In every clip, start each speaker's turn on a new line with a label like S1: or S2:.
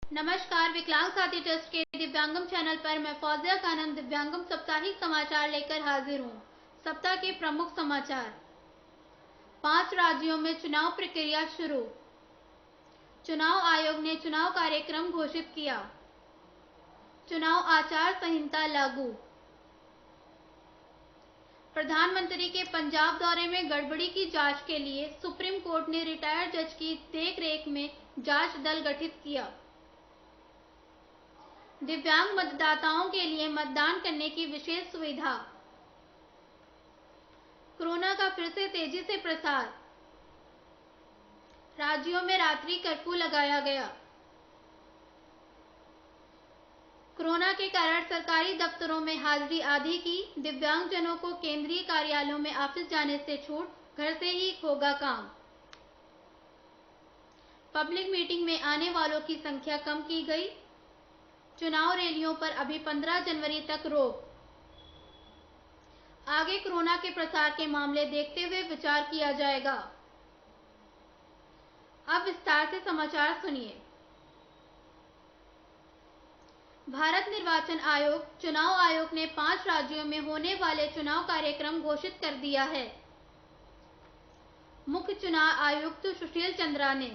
S1: नमस्कार। विकलांग साथी ट्रस्ट के दिव्यांगम चैनल पर मैं फौजिया खानम दिव्यांगम साप्ताहिक समाचार लेकर हाजिर हूँ। सप्ताह के प्रमुख समाचार। 5 राज्यों में चुनाव प्रक्रिया शुरू। चुनाव आयोग ने चुनाव कार्यक्रम घोषित किया। चुनाव आचार संहिता लागू। प्रधानमंत्री के पंजाब दौरे में गड़बड़ी की जांच के लिए सुप्रीम कोर्ट ने रिटायर्ड जज की देखरेख में जांच दल गठित किया। दिव्यांग मतदाताओं के लिए मतदान करने की विशेष सुविधा। कोरोना का फिर से तेजी से प्रसार। राज्यों में रात्रि कर्फ्यू लगाया गया। कोरोना के कारण सरकारी दफ्तरों में हाजिरी आधी की। दिव्यांगजनों को केंद्रीय कार्यालयों में ऑफिस जाने से छूट, घर से ही होगा काम। पब्लिक मीटिंग में आने वालों की संख्या कम की गई। चुनाव रैलियों पर अभी 15 जनवरी तक रोक। आगे कोरोना के प्रसार के मामले देखते हुए विचार किया जाएगा। अब विस्तार से समाचार सुनिए। भारत निर्वाचन आयोग चुनाव आयोग ने 5 राज्यों में होने वाले चुनाव कार्यक्रम घोषित कर दिया है। मुख्य चुनाव आयुक्त सुशील चंद्रा ने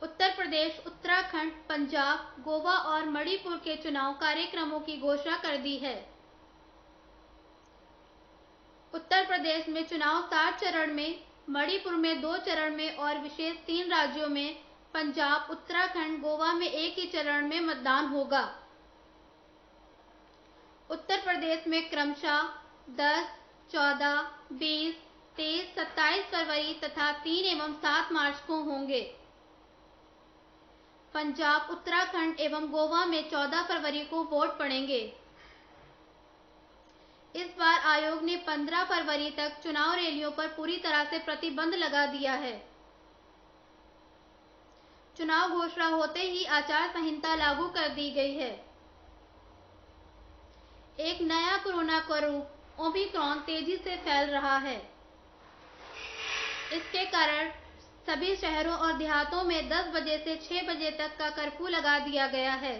S1: उत्तर प्रदेश, उत्तराखंड, पंजाब, गोवा और मणिपुर के चुनाव कार्यक्रमों की घोषणा कर दी है। उत्तर प्रदेश में चुनाव 7 चरण में, मणिपुर में 2 चरण में और विशेष 3 राज्यों में पंजाब, उत्तराखंड, गोवा में एक ही चरण में मतदान होगा। उत्तर प्रदेश में क्रमशः 10, 14, 20, 23, 27 फरवरी तथा 3 एवं 7 मार्च को होंगे। पंजाब, उत्तराखंड एवं गोवा में 14 फरवरी को वोट पड़ेंगे। इस बार आयोग ने 15 फरवरी तक चुनाव रैलियों पर पूरी तरह से प्रतिबंध लगा दिया है। चुनाव घोषणा होते ही आचार संहिता लागू कर दी गई है। एक नया कोरोना का रूप ओमिक्रॉन तेजी से फैल रहा है। इसके कारण सभी शहरों और देहातों में 10 बजे से 6 बजे तक का कर्फ्यू लगा दिया गया है।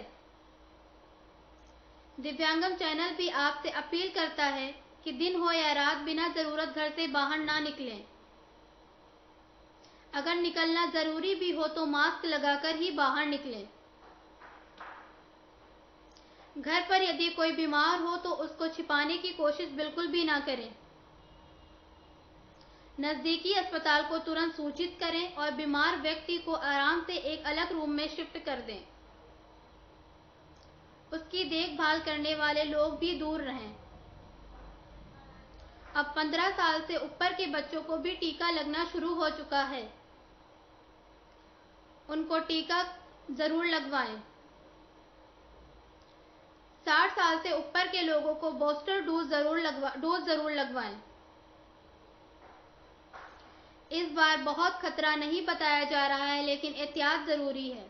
S1: दिव्यांगम चैनल भी आपसे अपील करता है कि दिन हो या रात बिना जरूरत घर से बाहर ना निकलें। अगर निकलना जरूरी भी हो तो मास्क लगाकर ही बाहर निकलें। घर पर यदि कोई बीमार हो तो उसको छिपाने की कोशिश बिल्कुल भी ना करें। नजदीकी अस्पताल को तुरंत सूचित करें और बीमार व्यक्ति को आराम से एक अलग रूम में शिफ्ट कर दें। उसकी देखभाल करने वाले लोग भी दूर रहें। अब 15 साल से ऊपर के बच्चों को भी टीका लगना शुरू हो चुका है। उनको टीका जरूर लगवाएं। 60 साल से ऊपर के लोगों को बूस्टर डोज जरूर लगवाएं। इस बार बहुत खतरा नहीं बताया जा रहा है, लेकिन एहतियात जरूरी है।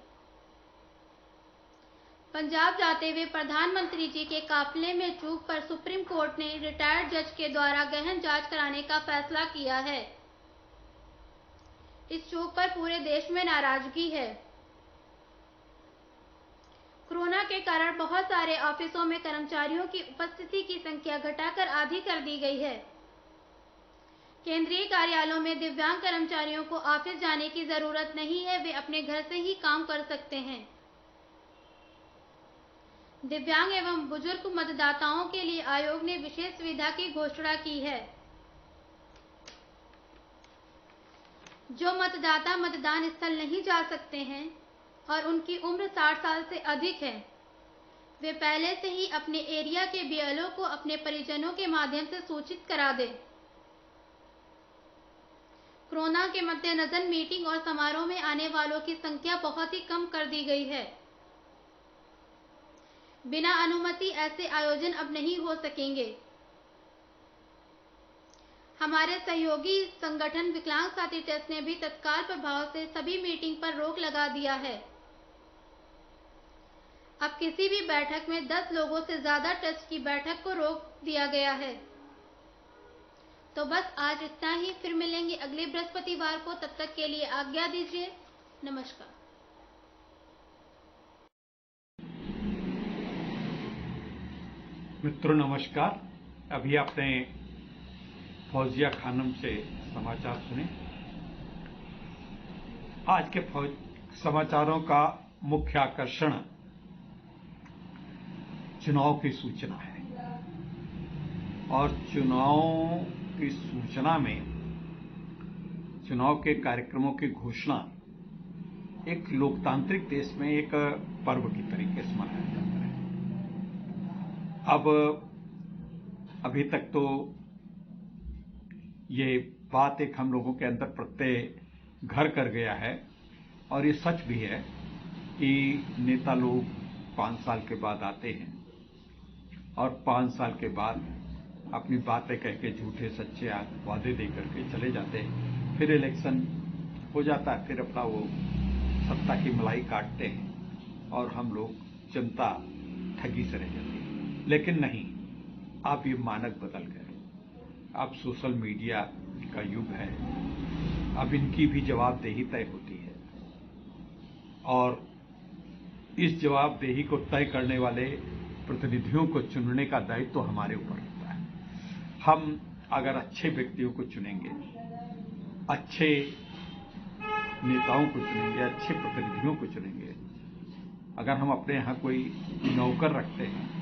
S1: पंजाब जाते हुए प्रधानमंत्री जी के काफिले में चूक पर सुप्रीम कोर्ट ने रिटायर्ड जज के द्वारा गहन जांच कराने का फैसला किया है। इस चूक पर पूरे देश में नाराजगी है। कोरोना के कारण बहुत सारे ऑफिसों में कर्मचारियों की उपस्थिति की संख्या घटाकर आधी कर दी गई है। केंद्रीय कार्यालयों में दिव्यांग कर्मचारियों को ऑफिस जाने की जरूरत नहीं है, वे अपने घर से ही काम कर सकते हैं। दिव्यांग एवं बुजुर्ग मतदाताओं के लिए आयोग ने विशेष सुविधा की घोषणा की है। जो मतदाता मतदान स्थल नहीं जा सकते हैं और उनकी उम्र 60 साल से अधिक है, वे पहले से ही अपने एरिया के बीएलओ को अपने परिजनों के माध्यम से सूचित करा दें। कोरोना के मद्देनजर मीटिंग और समारोह में आने वालों की संख्या बहुत ही कम कर दी गई है। बिना अनुमति ऐसे आयोजन अब नहीं हो सकेंगे। हमारे सहयोगी संगठन विकलांग साथी ट्रस्ट ने भी तत्काल प्रभाव से सभी मीटिंग पर रोक लगा दिया है। अब किसी भी बैठक में 10 लोगों से ज्यादा ट्रस्ट की बैठक को रोक दिया गया है। तो बस आज इतना ही। फिर मिलेंगे अगले बृहस्पतिवार को। तब तक के लिए आज्ञा दीजिए। नमस्कार।
S2: मित्रों नमस्कार। अभी आपने फौजिया खानम से समाचार सुने। आज के समाचारों का मुख्य आकर्षण चुनाव की सूचना है और चुनाव की सूचना में चुनाव के कार्यक्रमों की घोषणा एक लोकतांत्रिक देश में एक पर्व की तरीके से मनाया जाता है। अब अभी तक तो ये बात एक हम लोगों के अंदर प्रत्यय घर कर गया है और ये सच भी है कि नेता लोग 5 साल के बाद आते हैं और 5 साल के बाद अपनी बातें कह के झूठे सच्चे वादे दे करके चले जाते हैं। फिर इलेक्शन हो जाता है, फिर अपना वो सत्ता की मलाई काटते हैं और हम लोग जनता ठगी से रह जाती है। लेकिन नहीं, अब ये मानक बदल गए। अब सोशल मीडिया का युग है। अब इनकी भी जवाबदेही तय होती है और इस जवाबदेही को तय करने वाले प्रतिनिधियों को चुनने का दायित्व तो हमारे ऊपर होता है। हम अगर अच्छे व्यक्तियों को चुनेंगे, अच्छे नेताओं को चुनेंगे, अच्छे प्रतिनिधियों को चुनेंगे, अगर हम अपने यहाँ कोई नौकर रखते हैं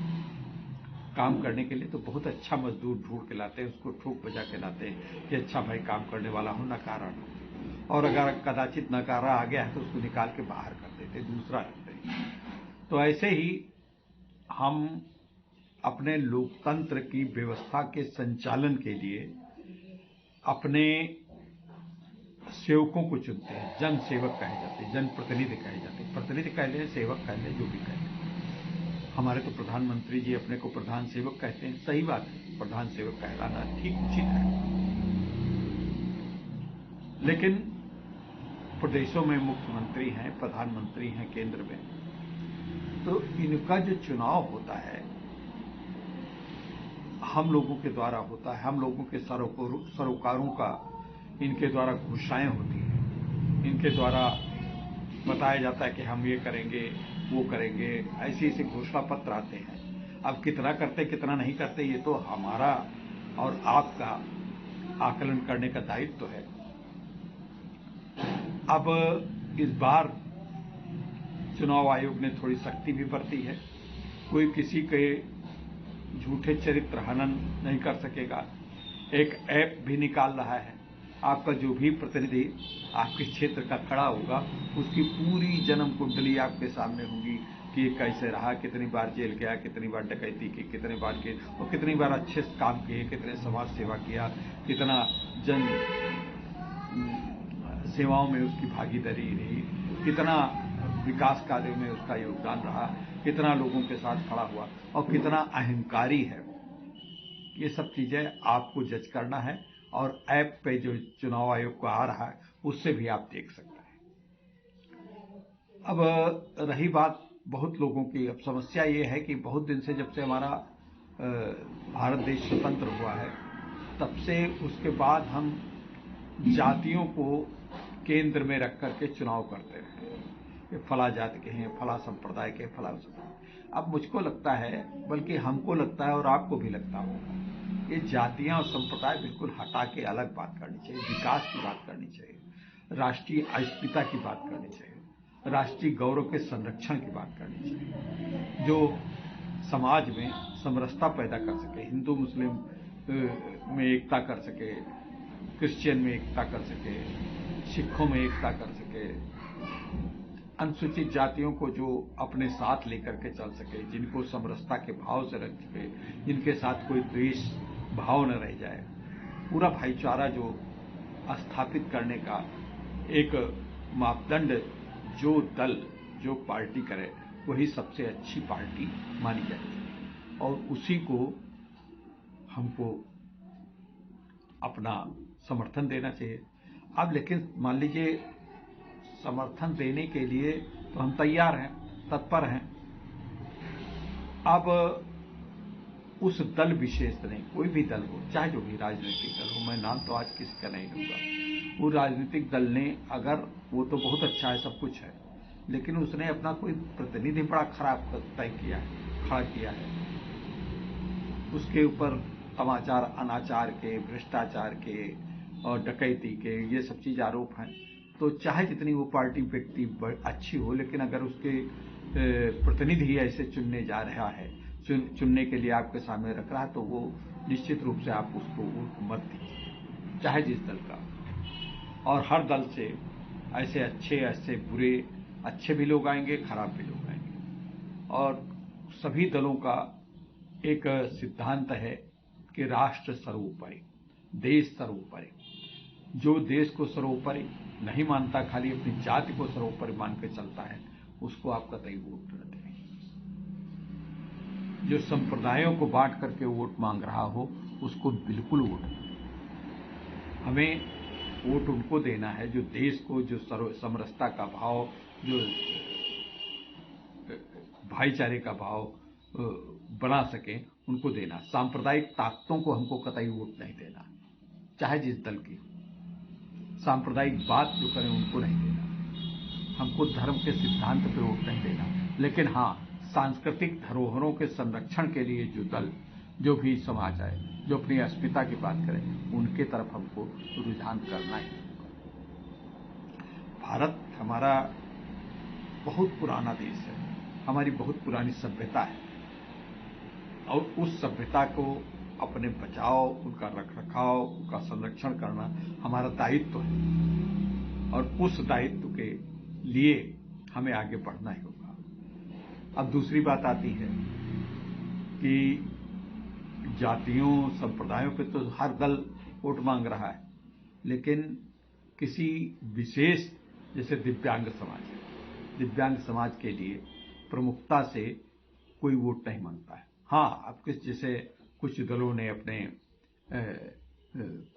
S2: काम करने के लिए तो बहुत अच्छा मजदूर ढूंढ के लाते हैं, उसको ठोक बजा के लाते हैं कि अच्छा भाई काम करने वाला हो, नकारा हो। और अगर कदाचित नकारा आ गया है तो उसको निकाल के बाहर कर देते, दूसरा रखते हैं। तो ऐसे ही हम अपने लोकतंत्र की व्यवस्था के संचालन के लिए अपने सेवकों को चुनते हैं। जन सेवक कहे जाते हैं, जनप्रतिनिधि कहे जाते हैं। प्रतिनिधि कह लें, सेवक कह लें, जो भी कह लें। हमारे तो प्रधानमंत्री जी अपने को प्रधान सेवक कहते हैं। सही बात है, प्रधान सेवक कहलाना ठीक उचित है। लेकिन प्रदेशों में मुख्यमंत्री हैं, प्रधानमंत्री हैं केंद्र में, तो इनका जो चुनाव होता है हम लोगों के द्वारा होता है। हम लोगों के सरोकारों का इनके द्वारा घोषणाएं होती हैं। इनके द्वारा बताया जाता है कि हम ये करेंगे, वो करेंगे, ऐसे ऐसे घोषणा पत्र आते हैं। अब कितना करते कितना नहीं करते ये तो हमारा और आपका आकलन करने का दायित्व तो है। अब इस बार चुनाव आयोग ने थोड़ी सख्ती भी बरती है। कोई किसी के झूठे चरित्र हनन नहीं कर सकेगा। एक ऐप भी निकाल रहा है। आपका जो भी प्रतिनिधि आपके क्षेत्र का खड़ा होगा उसकी पूरी जन्म कुंडली आपके सामने होगी कि ये कैसे रहा, कितनी बार जेल गया, कितनी बार डकैती की, कितने बार की और कितनी बार अच्छे काम किए, कितने समाज सेवा किया, कितना जन सेवाओं में उसकी भागीदारी रही, कितना विकास कार्यों में उसका योगदान रहा, कितना लोगों के साथ खड़ा हुआ और कितना अहंकारी है। ये सब चीजें आपको जज करना है और ऐप पे जो चुनाव आयोग को आ रहा है उससे भी आप देख सकते हैं। अब रही बात बहुत लोगों की, अब समस्या ये है कि बहुत दिन से, जब से हमारा भारत देश स्वतंत्र हुआ है तब से उसके बाद हम जातियों को केंद्र में रख करके चुनाव करते रहे। ये फला जाति के हैं, फला संप्रदाय के, फला। अब मुझको लगता है, बल्कि हमको लगता है और आपको भी लगता होगा, ये जातियां और संप्रदाय बिल्कुल हटा के अलग बात करनी चाहिए। विकास की बात करनी चाहिए, राष्ट्रीय अस्मिता की बात करनी चाहिए, राष्ट्रीय गौरव के संरक्षण की बात करनी चाहिए, जो समाज में समरसता पैदा कर सके, हिंदू मुस्लिम में एकता कर सके, क्रिश्चियन में एकता कर सके, सिखों में एकता कर सके, अनुसूचित जातियों को जो अपने साथ लेकर के चल सके, जिनको समरसता के भाव से रख सके, जिनके साथ कोई द्वेष भाव न रह जाए, पूरा भाईचारा जो स्थापित करने का एक मापदंड जो दल, जो पार्टी करे वही सबसे अच्छी पार्टी मानी जाती है और उसी को हमको अपना समर्थन देना चाहिए। अब लेकिन मान लीजिए समर्थन देने के लिए तो हम तैयार हैं, तत्पर हैं। अब उस दल विशेष नहीं, कोई भी दल हो, चाहे जो भी राजनीतिक दल हो, मैं नाम तो आज किसी का नहीं लूंगा, वो राजनीतिक दल ने अगर, वो तो बहुत अच्छा है, सब कुछ है, लेकिन उसने अपना कोई प्रतिनिधि बड़ा खराब तय किया है, खड़ा किया है, उसके ऊपर समाचार अनाचार के, भ्रष्टाचार के और डकैती के ये सब चीज आरोप हैं। तो चाहे जितनी वो पार्टी व्यक्ति अच्छी हो, लेकिन अगर उसके प्रतिनिधि ही ऐसे चुनने जा रहा है, चुनने के लिए आपके सामने रख रहा है, तो वो निश्चित रूप से आप उसको वोट मत दीजिए, चाहे जिस दल का। और हर दल से ऐसे अच्छे, ऐसे बुरे, अच्छे भी लोग आएंगे, खराब भी लोग आएंगे। और सभी दलों का एक सिद्धांत है कि राष्ट्र सर्वोपरि, देश सर्वोपरि। जो देश को सर्वोपरि नहीं मानता, खाली अपनी जाति को सर्वोपरि मान के चलता है, उसको आप कतई वोट न दें। जो संप्रदायों को बांट करके वोट मांग रहा हो, उसको बिल्कुल वोट न दें। हमें वोट उनको देना है जो देश को, जो समरसता का भाव, जो भाईचारे का भाव बना सके, उनको देना। सांप्रदायिक ताकतों को हमको कतई वोट नहीं देना, चाहे जिस दल की। सांप्रदायिक बात जो करें उनको नहीं देना। हमको धर्म के सिद्धांत पर वोट नहीं देना। लेकिन हाँ, सांस्कृतिक धरोहरों के संरक्षण के लिए जो दल, जो भी समाज है, जो अपनी अस्मिता की बात करें, उनके तरफ हमको रुझान करना ही होगा। भारत हमारा बहुत पुराना देश है, हमारी बहुत पुरानी सभ्यता है, और उस सभ्यता को अपने बचाव, उनका रखरखाव, उनका संरक्षण करना हमारा दायित्व है। और उस दायित्व के लिए हमें आगे बढ़ना ही होगा। अब दूसरी बात आती है कि जातियों, संप्रदायों पे तो हर दल वोट मांग रहा है, लेकिन किसी विशेष, जैसे दिव्यांग समाज है, दिव्यांग समाज के लिए प्रमुखता से कोई वोट नहीं मांगता है। हाँ, अब जैसे कुछ दलों ने अपने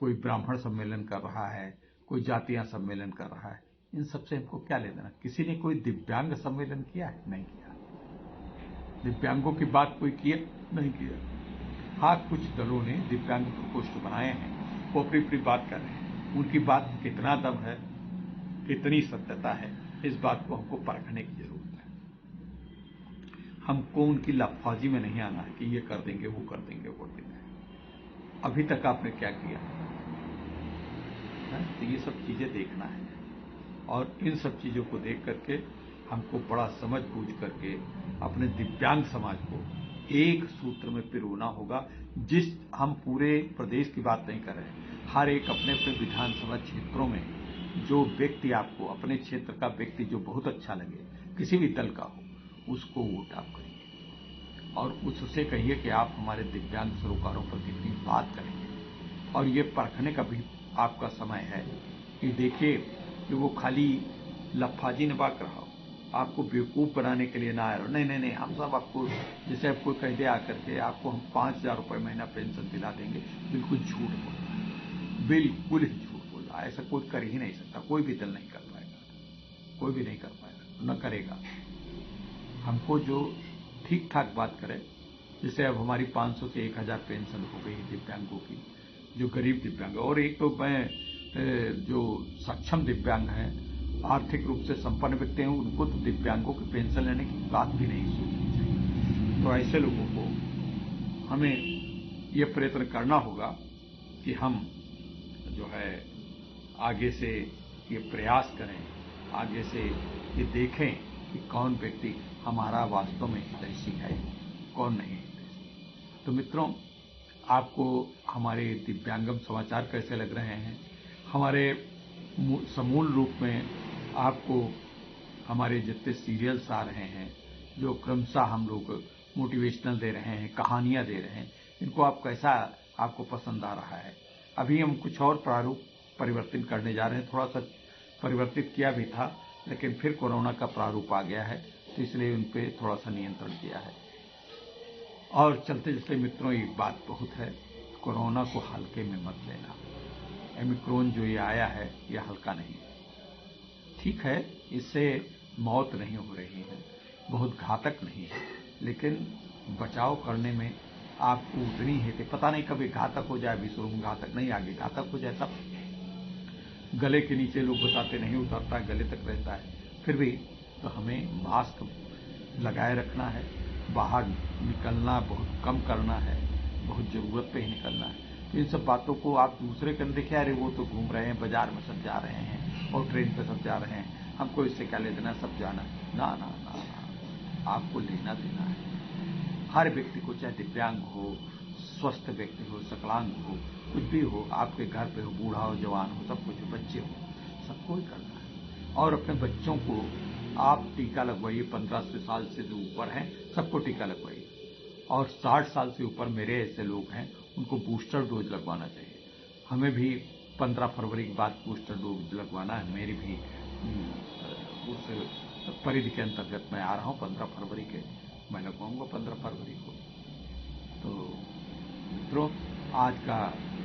S2: कोई ब्राह्मण सम्मेलन कर रहा है, कोई जातियां सम्मेलन कर रहा है, इन सबसे हमको क्या लेना। किसी ने कोई दिव्यांग सम्मेलन किया है? नहीं किया। दिव्यांगों की बात कोई किया? नहीं किया। हाँ, कुछ दलों ने दिव्यांग प्रकोष्ठ बनाए हैं, वो अपनी अपनी बात कर रहे हैं। उनकी बात कितना दम है, कितनी सत्यता है, इस बात को हमको परखने की जरूरत है। हमको उनकी लफाजी में नहीं आना है कि ये कर देंगे, वो कर देंगे, वो कर देंगे। अभी तक आपने क्या किया है? तो ये सब चीजें देखना है, और इन सब चीजों को देख करके हमको बड़ा समझ बूझ करके अपने दिव्यांग समाज को एक सूत्र में पिरोना होगा। हम पूरे प्रदेश की बात नहीं कर रहे हैं, हर एक अपने अपने विधानसभा क्षेत्रों में जो व्यक्ति, आपको अपने क्षेत्र का व्यक्ति जो बहुत अच्छा लगे, किसी भी दल का हो, उसको वोट आप करिए, और उससे कहिए कि आप हमारे दिव्यांग सरोकारों पर कितनी बात करेंगे। और ये परखने का भी आपका समय है कि देखिए कि वो खाली लफाजी नबाक रहा हो, आपको बेवकूफ बनाने के लिए ना आए। नहीं, हम सब आपको, जैसे आपको कह दे आकर के आपको हम 5,000 रुपये महीना पेंशन दिला देंगे, बिल्कुल झूठ बोल रहा है, बिल्कुल ही झूठ बोल रहा है। ऐसा कोई कर ही नहीं सकता, कोई भी दल नहीं कर पाएगा, कोई भी नहीं कर पाएगा, न करेगा। हमको जो ठीक ठाक बात करे, जैसे अब हमारी 500 से 1,000 पेंशन हो गई दिव्यांगों की, जो गरीब दिव्यांग, और एक तो मैं जो सक्षम दिव्यांग हैं, आर्थिक रूप से संपन्न व्यक्ति हैं, उनको तो दिव्यांगों की पेंशन लेने की बात भी नहीं सोचनी चाहिए। तो ऐसे लोगों को हमें ये प्रयत्न करना होगा कि हम जो है आगे से ये प्रयास करें, आगे से ये देखें कि कौन व्यक्ति हमारा वास्तव में हितैषी है, कौन नहीं हितैषी। तो मित्रों, आपको हमारे दिव्यांगम समाचार कैसे लग रहे हैं? हमारे समूल रूप में आपको हमारे जितने सीरियल्स आ रहे हैं, जो क्रमशः हम लोग मोटिवेशनल दे रहे हैं, कहानियां दे रहे हैं, इनको आप कैसा आपको पसंद आ रहा है? अभी हम कुछ और प्रारूप परिवर्तन करने जा रहे हैं, थोड़ा सा परिवर्तित किया भी था, लेकिन फिर कोरोना का प्रारूप आ गया है, तो इसलिए उन पर थोड़ा सा नियंत्रण किया है। और चलते चलते मित्रों, एक बात बहुत है, कोरोना को हल्के में मत लेना। ओमिक्रॉन जो ये आया है, ये हल्का नहीं है। ठीक है, इससे मौत नहीं हो रही है, बहुत घातक नहीं है, लेकिन बचाव करने में आपको उतनी है कि पता नहीं कभी घातक हो जाए, विश्व में घातक नहीं, आगे घातक हो जाए तब। गले के नीचे लोग बताते नहीं उतरता, गले तक रहता है। फिर भी तो हमें मास्क लगाए रखना है, बाहर निकलना बहुत कम करना है, बहुत जरूरत पे ही निकलना है। तो इन सब बातों को आप दूसरे के अंदर क्या, अरे वो तो घूम रहे हैं, बाजार में सब जा रहे हैं और ट्रेन पे सब जा रहे हैं, हमको इससे क्या ले देना, सब जाना। ना ना ना ना, आपको लेना देना है। हर व्यक्ति को, चाहे दिव्यांग हो, स्वस्थ व्यक्ति हो, सकलांग हो, कुछ भी हो, आपके घर पे हो, बूढ़ा हो, जवान हो, सब कुछ, बच्चे हो, सबको ही करना है। और अपने बच्चों को आप टीका लगवाइए, 15 साल से जो ऊपर हैं सबको टीका लगवाइए। और 60 साल से ऊपर मेरे ऐसे लोग हैं, उनको बूस्टर डोज लगवाना चाहिए। हमें भी 15 फरवरी के बाद बूस्टर डोज लगवाना है। मेरी भी उस परिधि के अंतर्गत मैं आ रहा हूँ 15 फरवरी के, मैं लगवाऊंगा 15 फरवरी को। तो मित्रों, आज का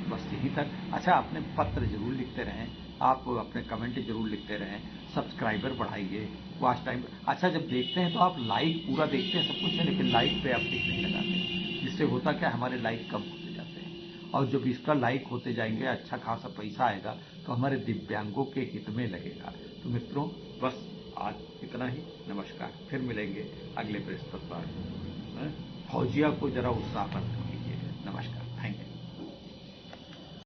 S2: बस यहीं तक। अच्छा, अपने पत्र जरूर लिखते रहें, आप अपने कमेंट जरूर लिखते रहें, सब्सक्राइबर बढ़ाइए, वॉच टाइम। अच्छा, जब देखते हैं तो आप लाइक पूरा देखते हैं सब कुछ है, लेकिन लाइक पे आप टिक नहीं लगाते, जिससे होता क्या, हमारे लाइक कम होते जाते हैं। और जब इसका लाइक होते जाएंगे, अच्छा खासा पैसा आएगा तो हमारे दिव्यांगों के हित में लगेगा। तो मित्रों, बस आज इतना ही। नमस्कार, फिर मिलेंगे अगले बृहस्पतिवार को। फौजिया को जरा उत्साहवर्धन कीजिए। नमस्कार।